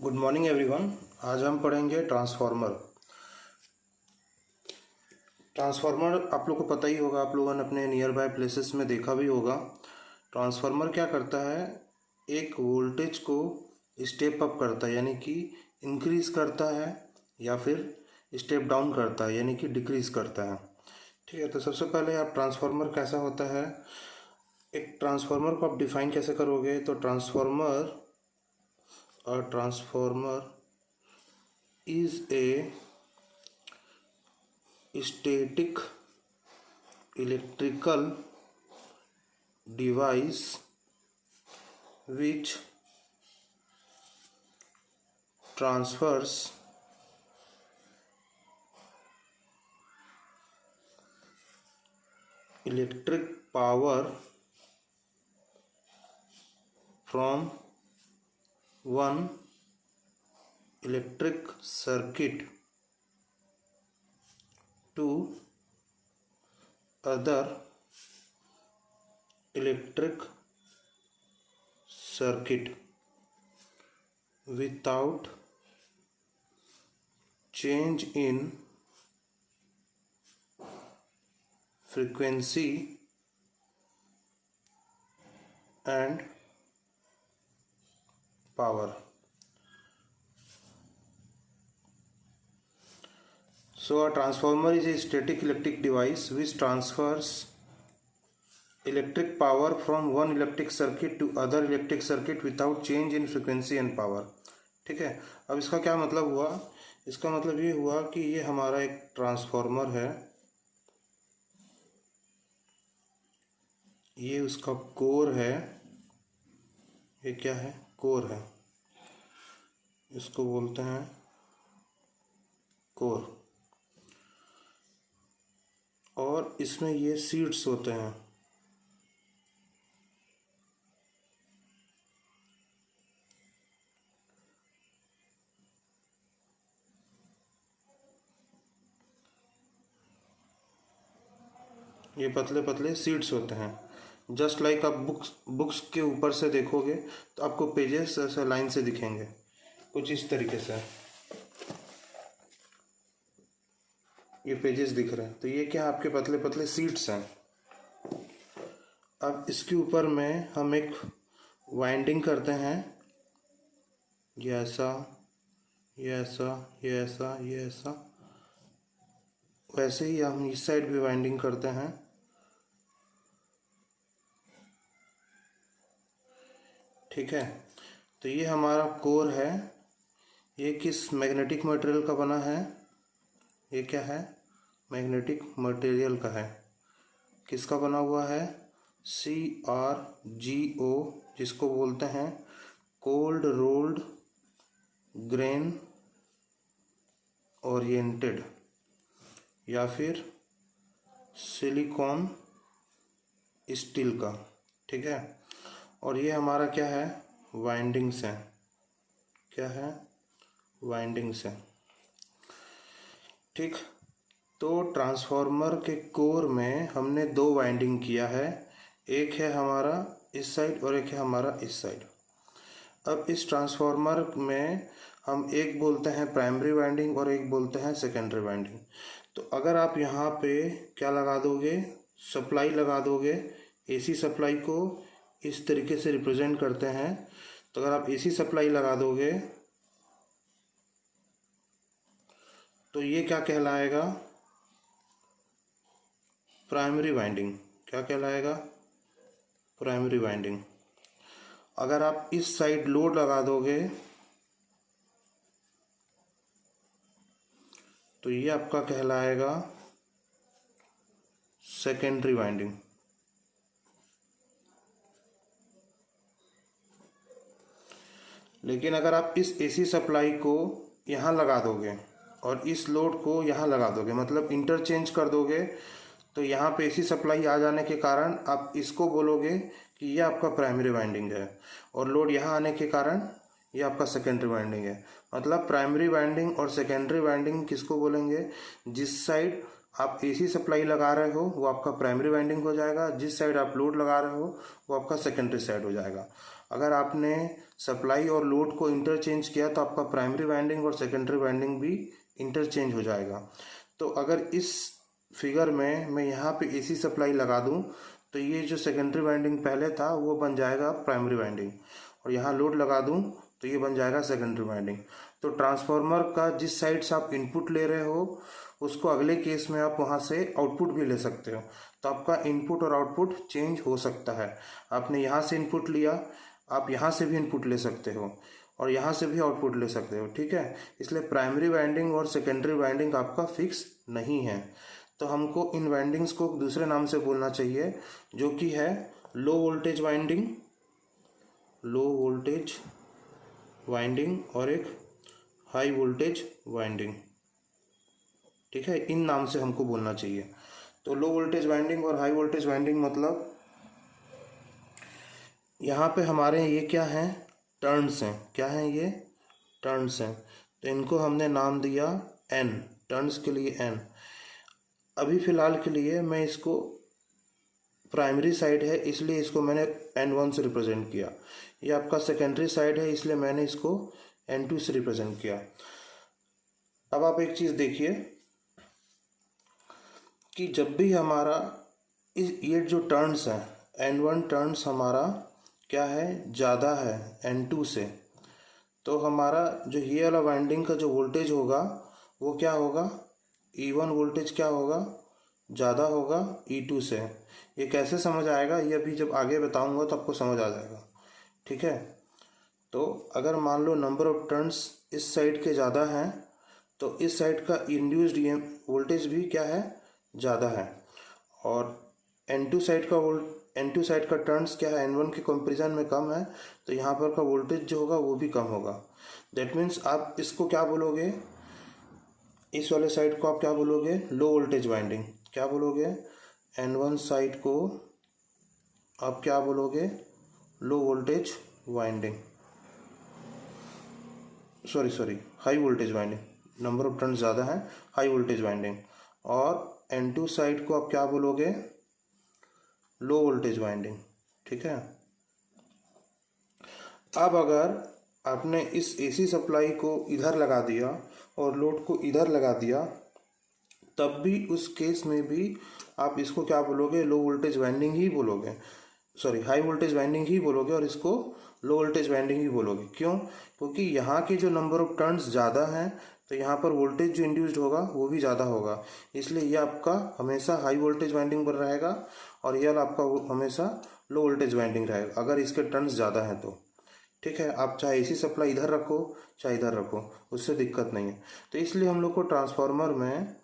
Good morning everyone. आज हम पढ़ेंगे ट्रांसफार्मर। ट्रांसफार्मर आप लोग को पता ही होगा, आप लोगों ने अपने नियर बाय प्लेसेस में देखा भी होगा। ट्रांसफार्मर क्या करता है, एक वोल्टेज को स्टेप अप करता है यानी कि इंक्रीज करता है, या फिर स्टेप डाउन करता है यानी कि डिक्रीज करता है। ठीक है, तो सबसे पहले आप ट्रांसफार्मर कैसा होता है, एक ट्रांसफार्मर को आप डिफाइन कैसे करोगे। तो transformer is a static electrical device which transfers electric power from one electric circuit to other electric circuit without change in frequency and power. So a transformer is a static electric device which transfers electric power from one electric circuit to other electric circuit without change in frequency and power. ठीक है, अब इसका क्या मतलब हुआ, इसका मतलब ये हुआ कि ये हमारा एक ट्रांसफार्मर है, ये उसका कोर है, ये क्या है, कोर है, इसको बोलते हैं कोर, और इसमें ये सीड्स होते हैं। ये पतले पतले सीड्स होते हैं। जस्ट लाइक आप बुक्स के ऊपर से देखोगे तो आपको पेजेस ऐसे लाइन से दिखेंगे, कुछ इस तरीके से ये पेजेस दिख रहे हैं। तो ये क्या, आपके पतले पतले सीड्स हैं। अब इसके ऊपर में हम एक वाइंडिंग करते हैं, ये ऐसा, ये ऐसा, ये ऐसा, ये ऐसा, वैसे ही हम इस साइड भी वाइंडिंग करते हैं। ठीक है, तो ये हमारा कोर है, ये किस मैग्नेटिक मटेरियल का बना है, ये क्या है, मैग्नेटिक मटेरियल का है। किसका बना हुआ है, CRGO, जिसको बोलते हैं कोल्ड रोल्ड ग्रेन ओरिएंटेड, या फिर सिलिकॉन स्टील का। ठीक है, और ये हमारा क्या है, वाइंडिंग्स हैं, क्या है, वाइंडिंग्स हैं। ठीक, तो ट्रांसफार्मर के कोर में हमने दो वाइंडिंग किया है, एक है हमारा इस साइड और एक है हमारा इस साइड। अब इस ट्रांसफार्मर में हम एक बोलते हैं प्राइमरी वाइंडिंग और एक बोलते हैं सेकेंडरी वाइंडिंग। तो अगर आप यहाँ पे क्या लगा दोगे, सप्लाई लगा दोगे, AC सप्लाई को इस तरीके से रिप्रेजेंट करते हैं। तो अगर आप AC सप्लाई लगा दोगे तो ये क्या कहलाएगा, प्राइमरी वाइंडिंग। क्या कहलाएगा, प्राइमरी वाइंडिंग। अगर आप इस साइड लोड लगा दोगे तो ये आपका कहलाएगा सेकेंडरी वाइंडिंग। लेकिन अगर आप इस AC सप्लाई को यहाँ लगा दोगे और इस लोड को यहाँ लगा दोगे, मतलब इंटरचेंज कर दोगे, तो यहाँ पे AC सप्लाई आ जाने के कारण आप इसको बोलोगे कि ये आपका प्राइमरी वाइंडिंग है, और लोड यहाँ आने के कारण ये आपका सेकेंडरी वाइंडिंग है। मतलब प्राइमरी वाइंडिंग और सेकेंडरी वाइंडिंग किसको बोलेंगे, जिस साइड आप AC सप्लाई लगा रहे हो वो आपका प्राइमरी वाइंडिंग हो जाएगा, जिस साइड आप लोड लगा रहे हो वो आपका सेकेंडरी साइड हो जाएगा। अगर आपने सप्लाई और लोड को इंटरचेंज किया तो आपका प्राइमरी वाइंडिंग और सेकेंडरी वाइंडिंग भी इंटरचेंज हो जाएगा। तो अगर इस फिगर में मैं यहाँ पे एसी सप्लाई लगा दूँ तो ये जो सेकेंडरी वाइंडिंग पहले था वो बन जाएगा प्राइमरी वाइंडिंग, और यहाँ लोड लगा दूँ तो ये बन जाएगा सेकेंडरी वाइंडिंग। तो ट्रांसफार्मर का जिस साइड से आप इनपुट ले रहे हो उसको अगले केस में आप वहाँ से आउटपुट भी ले सकते हो। तो आपका इनपुट और आउटपुट चेंज हो सकता है। आपने यहाँ से इनपुट लिया, आप यहाँ से भी इनपुट ले सकते हो और यहाँ से भी आउटपुट ले सकते हो, ठीक है। इसलिए प्राइमरी वाइंडिंग और सेकेंडरी वाइंडिंग आपका फिक्स नहीं है। तो हमको इन वाइंडिंग्स को दूसरे नाम से बोलना चाहिए, जो कि है low voltage winding, low voltage winding, और एक हाई वोल्टेज वाइंडिंग, ठीक है। इन नाम से हमको बोलना चाहिए। तो लो वोल्टेज वाइंडिंग और हाई वोल्टेज वाइंडिंग मतलब यहाँ पे हमारे ये क्या हैं, टर्न्स हैं। क्या हैं ये? टर्न्स हैं। तो इनको हमने नाम दिया एन, टर्न्स के लिए एन। अभी फ़िलहाल के लिए मैं इसको, प्राइमरी साइड है इसलिए इसको मैंने N1 से रिप्रेजेंट किया। ये आपका सेकेंडरी साइड है इसलिए मैंने इसको N2 से रिप्रेजेंट किया। अब आप एक चीज़ देखिए कि जब भी हमारा ये जो टर्न्स हैं, N1 टर्न्स हमारा क्या है, ज़्यादा है N2 से, तो हमारा जो ये वाला वाइंडिंग का जो वोल्टेज होगा वो क्या होगा, E1 वोल्टेज क्या होगा, ज़्यादा होगा E2 से। ये कैसे समझ आएगा, ये अभी जब आगे बताऊंगा तो आपको समझ आ जाएगा, ठीक है। तो अगर मान लो नंबर ऑफ टर्न्स इस साइड के ज़्यादा हैं तो इस साइड का इंड्यूस्ड वोल्टेज भी क्या है, ज़्यादा है, और N2 साइड का टर्न्स क्या है, N1 के कंपेरिजन में कम है, तो यहाँ पर का वोल्टेज जो होगा वो भी कम होगा। दैट मीन्स आप इसको क्या बोलोगे, इस वाले साइड को आप क्या बोलोगे, लो वोल्टेज वाइंडिंग। क्या बोलोगे, N1 साइड को आप क्या बोलोगे, low voltage winding, sorry high voltage winding. Number of turns ज़्यादा है, हाई वोल्टेज वाइंडिंग। और N2 साइड को आप क्या बोलोगे, लो वोल्टेज वाइंडिंग, ठीक है। अब अगर आपने इस एसी सप्लाई को इधर लगा दिया और लोड को इधर लगा दिया, तब भी उस केस में भी आप इसको क्या बोलोगे, लो वोल्टेज वाइंडिंग ही बोलोगे, सॉरी हाई वोल्टेज वाइंडिंग ही बोलोगे, और इसको लो वोल्टेज वाइंडिंग ही बोलोगे। क्यों? क्योंकि यहाँ के जो नंबर ऑफ टर्न्स ज़्यादा हैं तो यहाँ पर वोल्टेज जो इंड्यूस्ड होगा वो भी ज़्यादा होगा, इसलिए ये आपका हमेशा हाई वोल्टेज वाइंडिंग पर रहेगा और ये आपका हमेशा लो वोल्टेज वाइंडिंग रहेगा अगर इसके टर्न्स ज़्यादा हैं तो, ठीक है। आप चाहे एसी सप्लाई इधर रखो चाहे इधर रखो, उससे दिक्कत नहीं है। तो इसलिए हम लोग को ट्रांसफार्मर में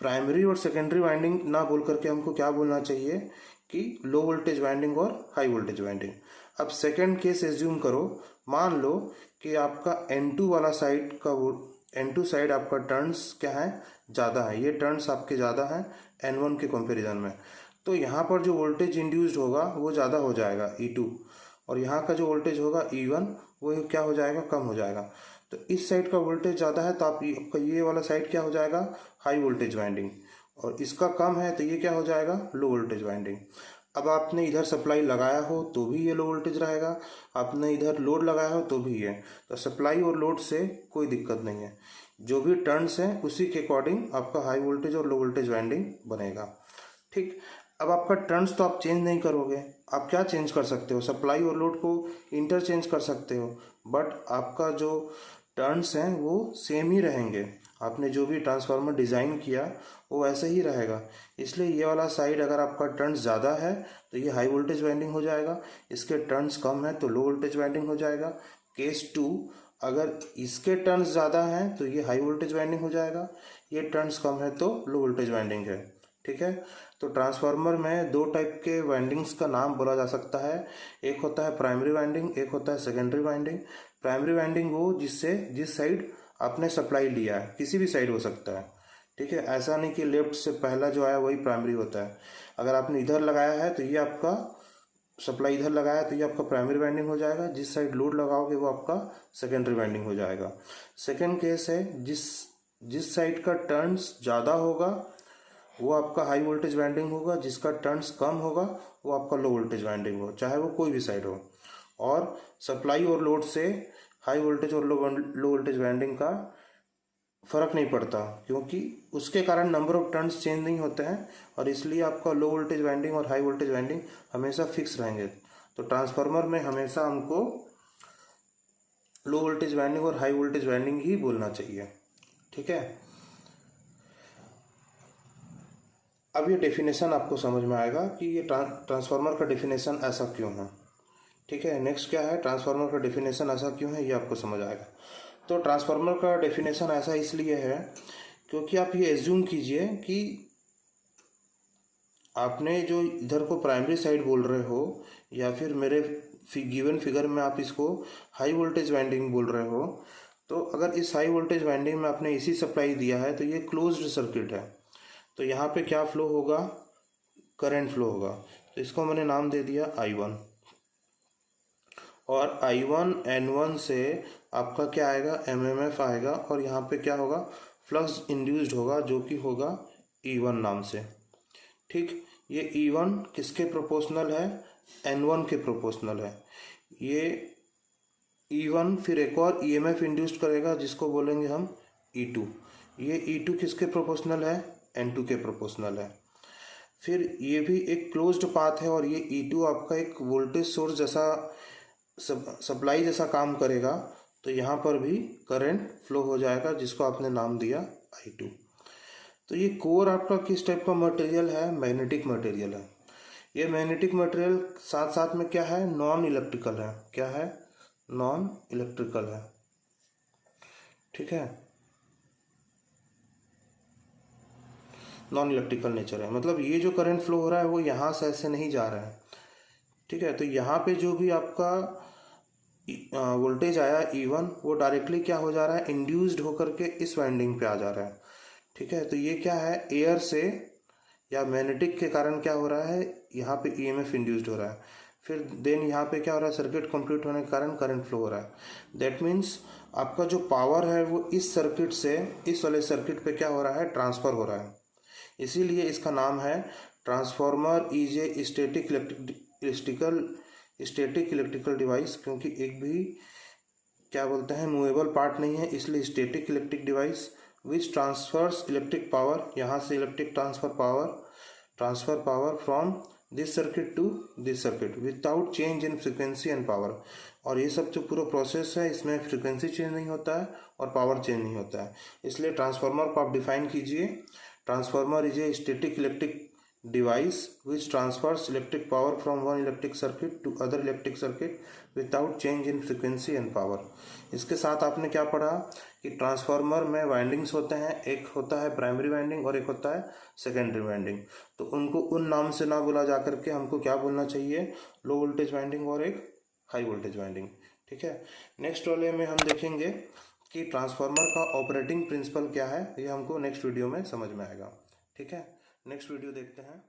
प्राइमरी और सेकेंडरी वाइंडिंग ना बोल करके हमको क्या बोलना चाहिए कि लो वोल्टेज वाइंडिंग और हाई वोल्टेज वाइंडिंग। अब सेकेंड केस एज्यूम करो, मान लो कि आपका N2 वाला साइड का N2 साइड आपका टर्न्स क्या है, ज़्यादा है, ये टर्न्स आपके ज़्यादा हैं N1 के कंपैरिजन में, तो यहाँ पर जो वोल्टेज इंड्यूस्ड होगा वो ज़्यादा हो जाएगा E2, और यहाँ का जो वोल्टेज होगा E1 वो क्या हो जाएगा, कम हो जाएगा। तो इस साइड का वोल्टेज ज़्यादा है तो आपका ये वाला साइड क्या हो जाएगा, हाई वोल्टेज वाइंडिंग, और इसका कम है तो ये क्या हो जाएगा, लो वोल्टेज वाइंडिंग। अब आपने इधर सप्लाई लगाया हो तो भी ये लो वोल्टेज रहेगा, आपने इधर लोड लगाया हो तो भी ये, तो सप्लाई और लोड से कोई दिक्कत नहीं है, जो भी टर्न्स हैं उसी के अकॉर्डिंग आपका हाई वोल्टेज और लो वोल्टेज वाइंडिंग बनेगा, ठीक। अब आपका टर्न्स तो आप चेंज नहीं करोगे, आप क्या चेंज कर सकते हो, सप्लाई और लोड को इंटरचेंज कर सकते हो, बट आपका जो टर्न्स हैं वो सेम ही रहेंगे। आपने जो भी ट्रांसफार्मर डिज़ाइन किया वो वैसे ही रहेगा। इसलिए ये वाला साइड अगर आपका टर्न्स ज़्यादा है तो ये हाई वोल्टेज वाइंडिंग हो जाएगा, इसके टर्न्स कम है तो लो वोल्टेज वाइंडिंग हो जाएगा। केस 2, अगर इसके टर्न्स ज़्यादा हैं तो ये हाई वोल्टेज वाइंडिंग हो जाएगा, ये टर्न्स कम है तो लो वोल्टेज वाइंडिंग है, ठीक है। तो ट्रांसफार्मर में दो टाइप के वाइंडिंग्स का नाम बोला जा सकता है, एक होता है प्राइमरी वाइंडिंग, एक होता है सेकेंडरी वाइंडिंग। प्राइमरी वाइंडिंग वो जिस साइड आपने सप्लाई लिया है, किसी भी साइड हो सकता है, ठीक है। ऐसा नहीं कि लेफ्ट से पहला जो आया वही प्राइमरी होता है। अगर आपने इधर लगाया है तो ये आपका सप्लाई इधर लगाया तो ये आपका प्राइमरी वाइंडिंग हो जाएगा, जिस साइड लोड लगाओगे वो आपका सेकेंडरी वाइंडिंग हो जाएगा। सेकेंड केस है जिस साइड का टर्न्स ज़्यादा होगा वो आपका हाई वोल्टेज वाइंडिंग होगा, जिसका टर्न्स कम होगा वो आपका लो वोल्टेज वाइंडिंग हो, चाहे वो कोई भी साइड हो। और सप्लाई और लोड से हाई वोल्टेज और लो वोल्टेज वाइंडिंग का फ़र्क नहीं पड़ता, क्योंकि उसके कारण नंबर ऑफ टर्न्स चेंज नहीं होते हैं और इसलिए आपका लो वोल्टेज वाइंडिंग और हाई वोल्टेज वाइंडिंग हमेशा फिक्स रहेंगे। तो ट्रांसफार्मर में हमेशा हमको लो वोल्टेज वाइंडिंग और हाई वोल्टेज वाइंडिंग ही बोलना चाहिए। ठीक है, अब ये डेफिनेशन आपको समझ में आएगा कि ये ट्रांसफार्मर का डेफिनेशन ऐसा क्यों है। ठीक है, नेक्स्ट क्या है, ट्रांसफार्मर का डेफिनेशन ऐसा क्यों है ये आपको समझ आएगा। तो ट्रांसफार्मर का डेफिनेशन ऐसा इसलिए है क्योंकि आप ये एज्यूम कीजिए कि आपने जो इधर को प्राइमरी साइड बोल रहे हो या फिर मेरे गिवन फिगर में आप इसको हाई वोल्टेज वाइंडिंग बोल रहे हो, तो अगर इस हाई वोल्टेज वाइंडिंग में आपने एसी सप्लाई दिया है तो ये क्लोज्ड सर्किट है। तो यहाँ पे क्या फ्लो होगा, करंट फ्लो होगा। तो इसको मैंने नाम दे दिया I1, और I1 N1 से आपका क्या आएगा, MMF आएगा, और यहाँ पे क्या होगा, फ्लक्स इंड्यूस्ड होगा जो कि होगा E1 नाम से। ठीक, ये E1 किसके प्रोपोर्शनल है, N1 के प्रोपोर्शनल है। ये E1 फिर एक और EMF इंड्यूस्ड करेगा जिसको बोलेंगे हम E2। ये E2 किसके प्रोपोर्शनल है, N2 के प्रोपोर्शनल है। फिर ये भी एक क्लोज्ड पाथ है और ये E2 आपका एक वोल्टेज सोर्स जैसा सप्लाई जैसा काम करेगा, तो यहाँ पर भी करंट फ्लो हो जाएगा जिसको आपने नाम दिया I2। तो ये कोर आपका किस टाइप का मटेरियल है, मैग्नेटिक मटेरियल है। ये मैग्नेटिक मटेरियल साथ साथ में क्या है, नॉन इलेक्ट्रिकल है। क्या है, नॉन इलेक्ट्रिकल है। ठीक है, नॉन इलेक्ट्रिकल नेचर है, मतलब ये जो करंट फ्लो हो रहा है वो यहाँ से ऐसे नहीं जा रहा है। ठीक है, तो यहाँ पे जो भी आपका वोल्टेज आया E1 वो डायरेक्टली क्या हो जा रहा है, इंड्यूस्ड होकर के इस वाइंडिंग पे आ जा रहा है। ठीक है, तो ये क्या है, एयर से या मैग्नेटिक के कारण क्या हो रहा है, यहाँ पे EMF इंड्यूस्ड हो रहा है। फिर देन यहाँ पे क्या हो रहा है, सर्किट कंप्लीट होने के कारण करंट फ्लो हो रहा है। दैट मीन्स आपका जो पावर है वो इस सर्किट से इस वाले सर्किट पे क्या हो रहा है, ट्रांसफ़र हो रहा है। इसीलिए इसका नाम है transformer is a static electrical device, क्योंकि एक भी क्या बोलते हैं मूवेबल पार्ट नहीं है, इसलिए static electric device which transfers electric power, यहाँ से electric transfer power from this circuit to this circuit without change in frequency and power. और ये सब जो पूरा प्रोसेस है इसमें फ्रिक्वेंसी चेंज नहीं होता है और पावर चेंज नहीं होता है। इसलिए ट्रांसफार्मर को आप डिफाइन कीजिए, transformer is a static electric device which transfers electric power from one electric circuit to other electric circuit without change in frequency and power। इसके साथ आपने क्या पढ़ा कि ट्रांसफार्मर में वाइंडिंग्स होते हैं, एक होता है प्राइमरी वाइंडिंग और एक होता है सेकेंडरी वाइंडिंग। तो उनको उन नाम से ना बोला जा करके हमको क्या बोलना चाहिए, लो वोल्टेज वाइंडिंग और एक हाई वोल्टेज वाइंडिंग। ठीक है, नेक्स्ट वाले में हम देखेंगे कि ट्रांसफार्मर का ऑपरेटिंग प्रिंसिपल क्या है, ये हमको नेक्स्ट वीडियो में समझ में आएगा। ठीक है, नेक्स्ट वीडियो देखते हैं।